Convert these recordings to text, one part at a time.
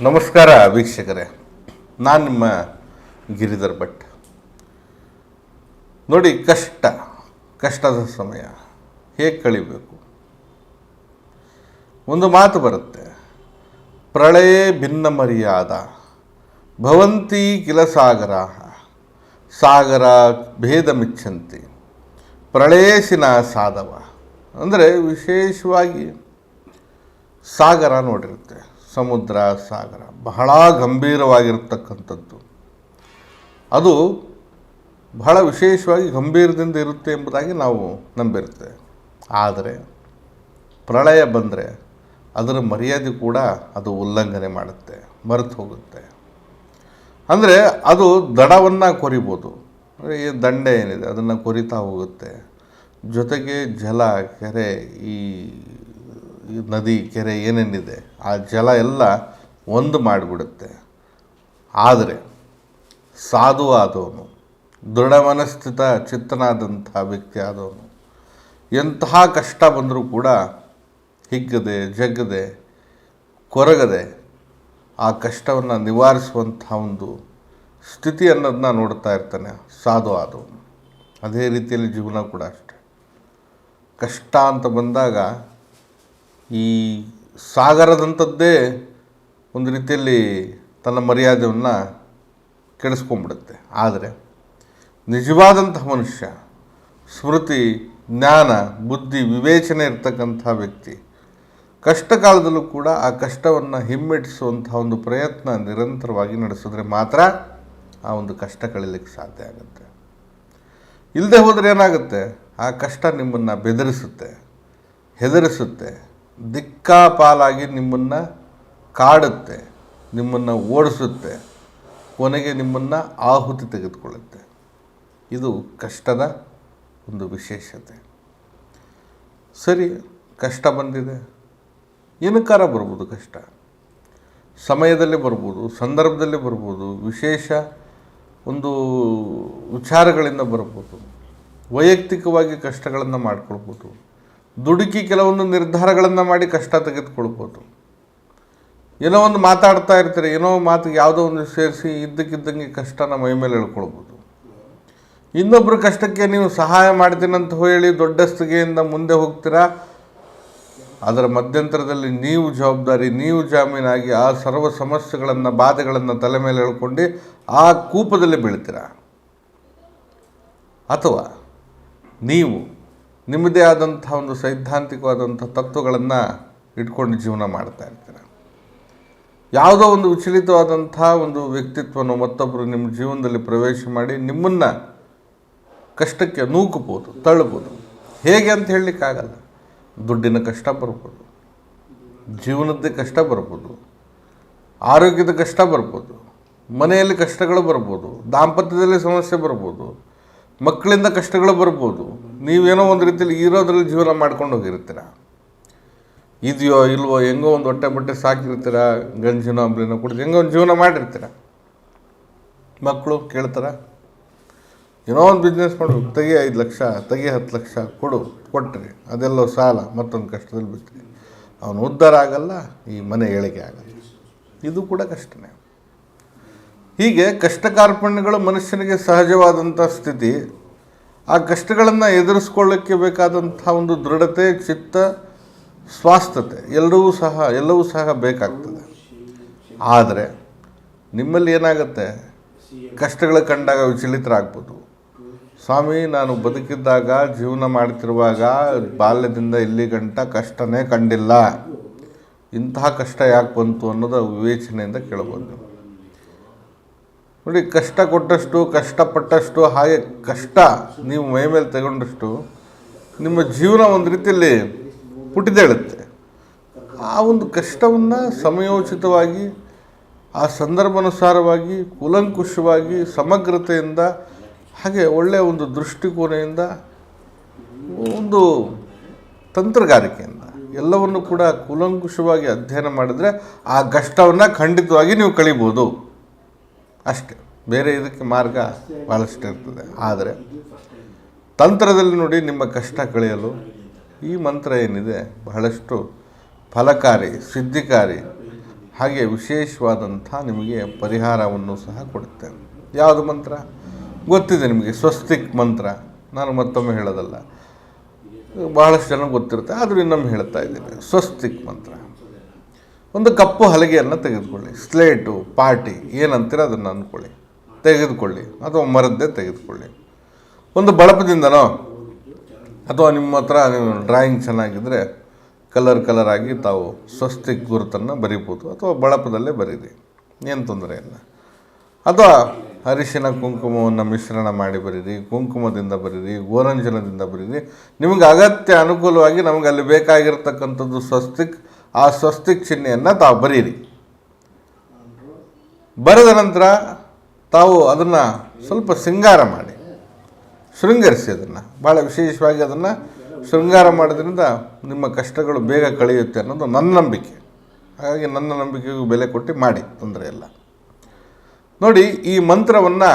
ನಮಸ್ಕಾರ ವೀಕ್ಷಕರೇ, ನಾನು ನಿಮ್ಮ ಗಿರಿಧರ್ ಭಟ್. ನೋಡಿ, ಕಷ್ಟದ ಸಮಯ ಹೇಗೆ ಕಳಿಬೇಕು? ಒಂದು ಮಾತು ಬರುತ್ತೆ, ಪ್ರಳಯೇ ಭಿನ್ನ ಮರ್ಯಾದ ಭವಂತಿ ಕಿಲ ಸಾಗರ ಭೇದಮಿಚ್ಛಂತಿ ಪ್ರಳಯೇಸಿನ ಸಾಧವ. ಅಂದರೆ ವಿಶೇಷವಾಗಿ ಸಾಗರ ನೋಡಿರುತ್ತೆ, ಸಮುದ್ರ ಸಾಗರ ಬಹಳ ಗಂಭೀರವಾಗಿರ್ತಕ್ಕಂಥದ್ದು. ಅದು ಬಹಳ ವಿಶೇಷವಾಗಿ ಗಂಭೀರದಿಂದ ಇರುತ್ತೆ ಎಂಬುದಾಗಿ ನಾವು ನಂಬಿರ್ತೇವೆ. ಆದರೆ ಪ್ರಳಯ ಬಂದರೆ ಅದರ ಮರ್ಯಾದೆ ಕೂಡ ಅದು ಉಲ್ಲಂಘನೆ ಮಾಡುತ್ತೆ, ಮರೆತು ಹೋಗುತ್ತೆ. ಅಂದರೆ ಅದು ದಡವನ್ನು ಕೊರಿಬೋದು, ಈ ದಂಡೆ ಏನಿದೆ ಅದನ್ನು ಕೊರಿತಾ ಹೋಗುತ್ತೆ. ಜೊತೆಗೆ ಜಲ, ಕೆರೆ, ಈ ನದಿ, ಕೆರೆ ಏನೇನಿದೆ ಆ ಜಲ ಎಲ್ಲ ಒಂದು ಮಾಡಿಬಿಡುತ್ತೆ. ಆದರೆ ಸಾಧು ಆದವನು, ದೃಢ ಮನಸ್ಥಿತ ಚಿತ್ತನಾದಂಥ ವ್ಯಕ್ತಿ ಆದವನು ಎಂತಹ ಕಷ್ಟ ಬಂದರೂ ಕೂಡ ಹಿಗ್ಗದೆ ಜಗ್ಗದೆ ಕೊರಗದೆ ಆ ಕಷ್ಟವನ್ನು ನಿವಾರಿಸುವಂಥ ಒಂದು ಸ್ಥಿತಿ ಅನ್ನೋದನ್ನ ನೋಡ್ತಾ ಇರ್ತಾನೆ ಸಾಧು ಆದವನು. ಅದೇ ರೀತಿಯಲ್ಲಿ ಜೀವನ ಕೂಡ ಅಷ್ಟೆ. ಕಷ್ಟ ಅಂತ ಬಂದಾಗ ಈ ಸಾಗರದಂಥದ್ದೇ ಒಂದು ರೀತಿಯಲ್ಲಿ ತನ್ನ ಮರ್ಯಾದೆಯನ್ನು ಕೆಡಿಸ್ಕೊಂಡ್ಬಿಡುತ್ತೆ. ಆದರೆ ನಿಜವಾದಂತಹ ಮನುಷ್ಯ, ಸ್ಮೃತಿ, ಜ್ಞಾನ, ಬುದ್ಧಿ, ವಿವೇಚನೆ ಇರ್ತಕ್ಕಂಥ ವ್ಯಕ್ತಿ ಕಷ್ಟ ಕಾಲದಲ್ಲೂ ಕೂಡ ಆ ಕಷ್ಟವನ್ನು ಹಿಮ್ಮೆಟ್ಟಿಸುವಂಥ ಒಂದು ಪ್ರಯತ್ನ ನಿರಂತರವಾಗಿ ನಡೆಸಿದ್ರೆ ಮಾತ್ರ ಆ ಒಂದು ಕಷ್ಟ ಕಳೀಲಿಕ್ಕೆ ಸಾಧ್ಯ ಆಗುತ್ತೆ. ಇಲ್ಲದೆ ಹೋದರೆ ಏನಾಗುತ್ತೆ, ಆ ಕಷ್ಟ ನಿಮ್ಮನ್ನು ಬೆದರಿಸುತ್ತೆ, ಹೆದರಿಸುತ್ತೆ, ದಿಕ್ಕಾಪಾಲಾಗಿ ನಿಮ್ಮನ್ನು ಕಾಡುತ್ತೆ, ನಿಮ್ಮನ್ನು ಓಡಿಸುತ್ತೆ, ಕೊನೆಗೆ ನಿಮ್ಮನ್ನು ಆಹುತಿ ತೆಗೆದುಕೊಳ್ಳುತ್ತೆ. ಇದು ಕಷ್ಟದ ಒಂದು ವಿಶೇಷತೆ. ಸರಿ, ಕಷ್ಟ ಬಂದಿದೆ, ಏನಕ್ಕಾರ ಬರ್ಬೋದು ಕಷ್ಟ? ಸಮಯದಲ್ಲೇ ಬರ್ಬೋದು, ಸಂದರ್ಭದಲ್ಲೇ ಬರ್ಬೋದು, ವಿಶೇಷ ಒಂದು ವಿಚಾರಗಳಿಂದ ಬರ್ಬೋದು, ವೈಯಕ್ತಿಕವಾಗಿ ಕಷ್ಟಗಳನ್ನು ಮಾಡ್ಕೊಳ್ಬೋದು, ದುಡುಕಿ ಕೆಲವೊಂದು ನಿರ್ಧಾರಗಳನ್ನು ಮಾಡಿ ಕಷ್ಟ ತೆಗೆದುಕೊಳ್ಬೋದು. ಏನೋ ಒಂದು ಮಾತಾಡ್ತಾ ಇರ್ತೀರಿ, ಏನೋ ಮಾತಿಗೆ ಯಾವುದೋ ಒಂದು ಸೇರಿಸಿ ಇದ್ದಕ್ಕಿದ್ದಂಗೆ ಕಷ್ಟನ ಮೈ ಮೇಲೆ ಎಳ್ಕೊಳ್ಬೋದು. ಇನ್ನೊಬ್ಬರ ಕಷ್ಟಕ್ಕೆ ನೀವು ಸಹಾಯ ಮಾಡ್ತೀನಂತ ಹೇಳಿ ದೊಡ್ಡಸ್ತಿಗೆಯಿಂದ ಮುಂದೆ ಹೋಗ್ತೀರಾ. ಅದರ ಮಧ್ಯಂತರದಲ್ಲಿ ನೀವು ಜವಾಬ್ದಾರಿ, ನೀವು ಜಾಮೀನಾಗಿ ಆ ಸರ್ವ ಸಮಸ್ಯೆಗಳನ್ನು, ಬಾಧೆಗಳನ್ನು ತಲೆ ಮೇಲೆ ಎಳ್ಕೊಂಡು ಆ ಕೂಪದಲ್ಲಿ ಬೀಳ್ತೀರ. ಅಥವಾ ನೀವು ನಿಮ್ಮದೇ ಆದಂಥ ಒಂದು ಸೈದ್ಧಾಂತಿಕವಾದಂಥ ತತ್ವಗಳನ್ನು ಇಟ್ಕೊಂಡು ಜೀವನ ಮಾಡ್ತಾ ಇರ್ತೀರ. ಯಾವುದೋ ಒಂದು ವಿಚಲಿತವಾದಂಥ ಒಂದು ವ್ಯಕ್ತಿತ್ವವನ್ನು ಮತ್ತೊಬ್ಬರು ನಿಮ್ಮ ಜೀವನದಲ್ಲಿ ಪ್ರವೇಶ ಮಾಡಿ ನಿಮ್ಮನ್ನು ಕಷ್ಟಕ್ಕೆ ನೂಕಬಹುದು, ತಳ್ಳಬಹುದು. ಹೇಗೆ ಅಂತ ಹೇಳಲಿಕ್ಕಾಗಲ್ಲ. ದುಡ್ಡಿನ ಕಷ್ಟ ಬರ್ಬೋದು, ಜೀವನದ್ದೇ ಕಷ್ಟ ಬರ್ಬೋದು, ಆರೋಗ್ಯದ ಕಷ್ಟ ಬರ್ಬೋದು, ಮನೆಯಲ್ಲಿ ಕಷ್ಟಗಳು ಬರ್ಬೋದು, ದಾಂಪತ್ಯದಲ್ಲಿ ಸಮಸ್ಯೆ ಬರ್ಬೋದು, ಮಕ್ಕಳಿಂದ ಕಷ್ಟಗಳು ಬರ್ಬೋದು. ನೀವೇನೋ ಒಂದು ರೀತಿಯಲ್ಲಿ ಇರೋದ್ರಲ್ಲಿ ಜೀವನ ಮಾಡ್ಕೊಂಡು ಹೋಗಿರ್ತೀರ. ಇದೆಯೋ ಇಲ್ವೋ ಹೆಂಗೋ ಒಂದು ಹೊಟ್ಟೆ ಬಟ್ಟೆ ಸಾಕಿರ್ತೀರ, ಗಂಜಿನೋ ಅಂಬ್ಲಿನೋ ಕುಡಿದು ಹೆಂಗೋ ಒಂದು ಜೀವನ ಮಾಡಿರ್ತೀರ. ಮಕ್ಕಳು ಕೇಳ್ತಾರೆ, ಏನೋ ಒಂದು ಬಿಸ್ನೆಸ್ ಮಾಡಬೇಕು, ತೆಗಿ 5 ಲಕ್ಷ, ತೆಗಿ 10 ಲಕ್ಷ ಕೊಟ್ಟರೆ ಅದೆಲ್ಲೋ ಸಾಲ, ಮತ್ತೊಂದು ಕಷ್ಟದಲ್ಲಿ ಬಿಡ್ತೀರಿ. ಅವನು ಉದ್ಧಾರ ಆಗಲ್ಲ, ಈ ಮನೆ ಏಳಿಗೆ ಆಗಲ್ಲ. ಇದು ಕೂಡ ಕಷ್ಟನೇ. ಹೀಗೆ ಕಷ್ಟ ಕಾರ್ಪಣ್ಯಗಳು ಮನುಷ್ಯನಿಗೆ ಸಹಜವಾದಂಥ ಸ್ಥಿತಿ. ಆ ಕಷ್ಟಗಳನ್ನು ಎದುರಿಸ್ಕೊಳ್ಳೋಕ್ಕೆ ಬೇಕಾದಂಥ ಒಂದು ದೃಢತೆ, ಚಿತ್ತ, ಸ್ವಾಸ್ಥ್ಯತೆ ಎಲ್ಲವೂ ಸಹ ಬೇಕಾಗ್ತದೆ. ಆದರೆ ನಿಮ್ಮಲ್ಲಿ ಏನಾಗುತ್ತೆ, ಕಷ್ಟಗಳು ಕಂಡಾಗ ವಿಚಲಿತರಾಗ್ಬೋದು. ಸ್ವಾಮಿ, ನಾನು ಬದುಕಿದ್ದಾಗ, ಜೀವನ ಮಾಡ್ತಿರುವಾಗ ಬಾಲ್ಯದಿಂದ ಇಲ್ಲಿ ಗಂಟ ಕಷ್ಟನೇ ಕಂಡಿಲ್ಲ, ಇಂತಹ ಕಷ್ಟ ಯಾಕೆ ಬಂತು ಅನ್ನೋದು ವಿವೇಚನೆಯಿಂದ ಕೇಳ್ಬೋದು. ನೋಡಿ, ಕಷ್ಟ ಕೊಟ್ಟಷ್ಟು, ಕಷ್ಟಪಟ್ಟಷ್ಟು, ಹಾಗೆ ಕಷ್ಟ ನೀವು ಮೈ ಮೇಲೆ ತಗೊಂಡಷ್ಟು ನಿಮ್ಮ ಜೀವನ ಒಂದು ರೀತಿಯಲ್ಲಿ ಪುಟಿದೇಳುತ್ತೆ. ಆ ಒಂದು ಕಷ್ಟವನ್ನು ಸಮಯೋಚಿತವಾಗಿ, ಆ ಸಂದರ್ಭಾನುಸಾರವಾಗಿ, ಕೂಲಂಕುಷವಾಗಿ, ಸಮಗ್ರತೆಯಿಂದ, ಹಾಗೆ ಒಳ್ಳೆಯ ಒಂದು ದೃಷ್ಟಿಕೋನದಿಂದ, ಒಂದು ತಂತ್ರಗಾರಿಕೆಯಿಂದ ಎಲ್ಲವನ್ನು ಕೂಡ ಕೂಲಂಕುಷವಾಗಿ ಅಧ್ಯಯನ ಮಾಡಿದರೆ ಆ ಕಷ್ಟವನ್ನು ಖಂಡಿತವಾಗಿ ನೀವು ಕಳಿಬೋದು. ಅಷ್ಟೇ, ಬೇರೆ ಇದಕ್ಕೆ ಮಾರ್ಗ ಭಾಳಷ್ಟು ಇರ್ತದೆ. ಆದರೆ ತಂತ್ರದಲ್ಲಿ ನೋಡಿ, ನಿಮ್ಮ ಕಷ್ಟ ಕಳೆಯಲು ಈ ಮಂತ್ರ ಏನಿದೆ ಬಹಳಷ್ಟು ಫಲಕಾರಿ, ಸಿದ್ಧಿಕಾರಿ, ಹಾಗೆ ವಿಶೇಷವಾದಂಥ ನಿಮಗೆ ಪರಿಹಾರವನ್ನು ಸಹ ಕೊಡುತ್ತೆ. ಯಾವುದು ಮಂತ್ರ ಗೊತ್ತಿದೆ ನಿಮಗೆ, ಸ್ವಸ್ತಿಕ್ ಮಂತ್ರ. ನಾನು ಮತ್ತೊಮ್ಮೆ ಹೇಳೋದಲ್ಲ, ಬಹಳಷ್ಟು ಜನ ಗೊತ್ತಿರುತ್ತೆ, ಆದರೂ ಇನ್ನೊಮ್ಮೆ ಹೇಳ್ತಾ ಇದ್ದೀನಿ. ಸ್ವಸ್ತಿಕ್ ಮಂತ್ರ. ಒಂದು ಕಪ್ಪು ಹಲಗೆಯನ್ನು ತೆಗೆದುಕೊಳ್ಳಿ, ಸ್ಲೇಟು, ಪಾಟಿ ಏನಂತೀರ ಅದನ್ನು ಅಂದ್ಕೊಳ್ಳಿ, ತೆಗೆದುಕೊಳ್ಳಿ, ಅಥವಾ ಮರದ್ದೇ ತೆಗೆದುಕೊಳ್ಳಿ. ಒಂದು ಬಳಪದಿಂದನೋ ಅಥವಾ ನಿಮ್ಮ ಹತ್ರ ನೀವು ಡ್ರಾಯಿಂಗ್ ಚೆನ್ನಾಗಿದ್ದರೆ ಕಲರ್ ಆಗಿ ತಾವು ಸ್ವಸ್ತಿಕ್ ಗುರುತನ್ನು ಬರಿಬೋದು, ಅಥವಾ ಬಳಪದಲ್ಲೇ ಬರೀರಿ, ಏನು ತೊಂದರೆ ಇಲ್ಲ. ಅಥವಾ ಅರಿಶಿನ ಕುಂಕುಮವನ್ನು ಮಿಶ್ರಣ ಮಾಡಿ ಬರೀರಿ, ಕುಂಕುಮದಿಂದ ಬರೀರಿ, ಗೋರಂಜನದಿಂದ ಬರೀರಿ. ನಿಮಗೆ ಅಗತ್ಯ ಅನುಕೂಲವಾಗಿ ನಮಗೆ ಅಲ್ಲಿ ಬೇಕಾಗಿರ್ತಕ್ಕಂಥದ್ದು ಸ್ವಸ್ತಿಕ್, ಆ ಸ್ವಸ್ತಿಕ್ ಚಿಹ್ನೆಯನ್ನು ತಾವು ಬರೀರಿ. ಬರೆದ ನಂತರ ತಾವು ಅದನ್ನು ಸ್ವಲ್ಪ ಶೃಂಗಾರ ಮಾಡಿ, ಶೃಂಗರಿಸಿ. ಅದನ್ನು ಭಾಳ ವಿಶೇಷವಾಗಿ ಅದನ್ನು ಶೃಂಗಾರ ಮಾಡೋದ್ರಿಂದ ನಿಮ್ಮ ಕಷ್ಟಗಳು ಬೇಗ ಕಳೆಯುತ್ತೆ ಅನ್ನೋದು ನನ್ನ ನಂಬಿಕೆ. ಹಾಗಾಗಿ ನನ್ನ ನಂಬಿಕೆಗೂ ಬೆಲೆ ಕೊಟ್ಟು ಮಾಡಿ, ತೊಂದರೆ ಇಲ್ಲ. ನೋಡಿ, ಈ ಮಂತ್ರವನ್ನು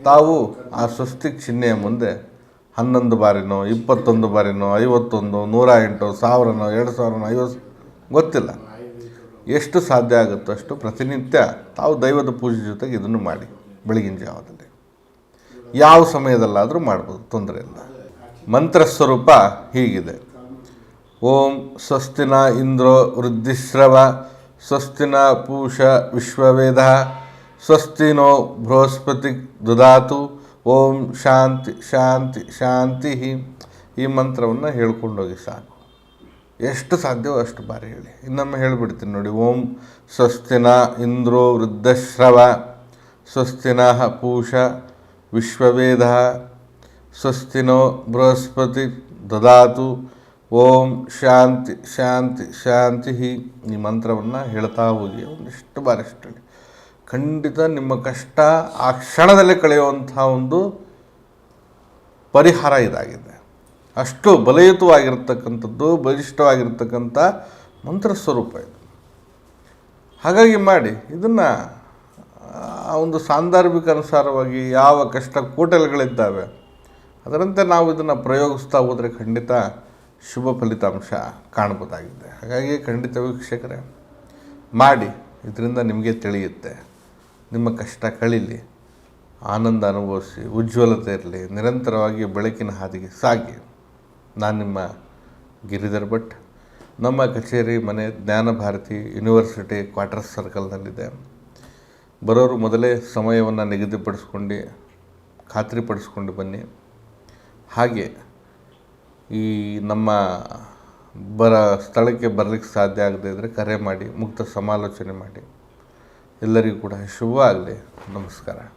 ತಾವು ಆ ಸ್ವಸ್ತಿಕ್ ಚಿಹ್ನೆಯ ಮುಂದೆ 11 ಬಾರಿನೋ 21 ಬಾರಿನೋ 51 108 1000ನೋ 2000ನೋ 50 ಗೊತ್ತಿಲ್ಲ, ಎಷ್ಟು ಸಾಧ್ಯ ಆಗುತ್ತೋ ಅಷ್ಟು ಪ್ರತಿನಿತ್ಯ ತಾವು ದೈವದ ಪೂಜೆ ಜೊತೆಗೆ ಇದನ್ನು ಮಾಡಿ. ಬೆಳಗಿನ ಜಾವದಲ್ಲಿ ಯಾವ ಸಮಯದಲ್ಲಾದರೂ ಮಾಡ್ಬೋದು, ತೊಂದರೆ ಇಲ್ಲ. ಮಂತ್ರ ಸ್ವರೂಪ ಹೀಗಿದೆ: ಓಂ ಸ್ವಸ್ತಿನ ಇಂದ್ರೋ ವೃದ್ಧಿಶ್ರವ, ಸ್ವಸ್ತಿನ ಪೂಷ ವಿಶ್ವವೇದ, ಸ್ವಸ್ತಿನೋ ಬೃಹಸ್ಪತಿ ದದಾತು, ಓಂ ಶಾಂತಿ ಶಾಂತಿ ಶಾಂತಿ. ಈ ಮಂತ್ರವನ್ನು ಹೇಳ್ಕೊಂಡೋಗಿ ಸಾಕು. ಎಷ್ಟು ಸಾಧ್ಯವೋ ಅಷ್ಟು ಬಾರಿ ಹೇಳಿ. ಇನ್ನೊಮ್ಮೆ ಹೇಳಿಬಿಡ್ತೀನಿ ನೋಡಿ: ಓಂ ಸ್ವಸ್ತಿನ ಇಂದ್ರೋ ವೃದ್ಧಶ್ರವ, ಸ್ವಸ್ತಿನ ಪೂಷ ವಿಶ್ವವೇದ, ಸ್ವಸ್ತಿನೋ ಬೃಹಸ್ಪತಿ ದದಾತು, ಓಂ ಶಾಂತಿ ಶಾಂತಿ ಶಾಂತಿ. ಈ ಮಂತ್ರವನ್ನು ಹೇಳ್ತಾ ಹೋಗಿ ಒಂದಿಷ್ಟು ಬಾರಷ್ಟು ಹೇಳಿ. ಖಂಡಿತ ನಿಮ್ಮ ಕಷ್ಟ ಆ ಕ್ಷಣದಲ್ಲೇ ಕಳೆಯುವಂಥ ಒಂದು ಪರಿಹಾರ ಇದಾಗಿದೆ. ಅಷ್ಟು ಬಲಯುತವಾಗಿರ್ತಕ್ಕಂಥದ್ದು, ಬಲಿಷ್ಠವಾಗಿರ್ತಕ್ಕಂಥ ಮಂತ್ರ ಸ್ವರೂಪ ಇದು. ಹಾಗಾಗಿ ಮಾಡಿ ಇದನ್ನು. ಆ ಒಂದು ಸಾಂದರ್ಭಿಕ ಅನುಸಾರವಾಗಿ ಯಾವ ಕಷ್ಟ ಕೋಟಲೆಗಳಿದ್ದಾವೆ ಅದರಂತೆ ನಾವು ಇದನ್ನು ಪ್ರಯೋಗಿಸ್ತಾ ಹೋದರೆ ಖಂಡಿತ ಶುಭ ಫಲಿತಾಂಶ ಕಾಣ್ಬೋದಾಗಿದೆ. ಹಾಗಾಗಿ ಖಂಡಿತ ವೀಕ್ಷಕರೇ ಮಾಡಿ, ಇದರಿಂದ ನಿಮಗೆ ತಿಳಿಯುತ್ತೆ. ನಿಮ್ಮ ಕಷ್ಟ ಕಳೀಲಿ, ಆನಂದ ಅನುಭವಿಸಿ, ಉಜ್ವಲತೆ ಇರಲಿ, ನಿರಂತರವಾಗಿ ಬೆಳಕಿನ ಹಾದಿಗೆ ಸಾಗಿ. ನಾನು ನಿಮ್ಮ ಗಿರಿಧರ್ ಭಟ್. ನಮ್ಮ ಕಚೇರಿ ಮನೆ ಜ್ಞಾನಭಾರತಿ ಯೂನಿವರ್ಸಿಟಿ ಕ್ವಾರ್ಟರ್ಸ್ ಸರ್ಕಲ್ನಲ್ಲಿದೆ. ಬರೋರು ಮೊದಲೇ ಸಮಯವನ್ನು ನಿಗದಿಪಡಿಸ್ಕೊಂಡು ಖಾತ್ರಿಪಡಿಸ್ಕೊಂಡು ಬನ್ನಿ. ಹಾಗೆ ಈ ನಮ್ಮ ಸ್ಥಳಕ್ಕೆ ಬರಲಿಕ್ಕೆ ಸಾಧ್ಯ ಆಗದೇ ಇದ್ದರೆ ಕರೆ ಮಾಡಿ, ಮುಕ್ತ ಸಮಾಲೋಚನೆ ಮಾಡಿ. ಎಲ್ಲರಿಗೂ ಕೂಡ ಶುಭವಾಗಲಿ. ನಮಸ್ಕಾರ.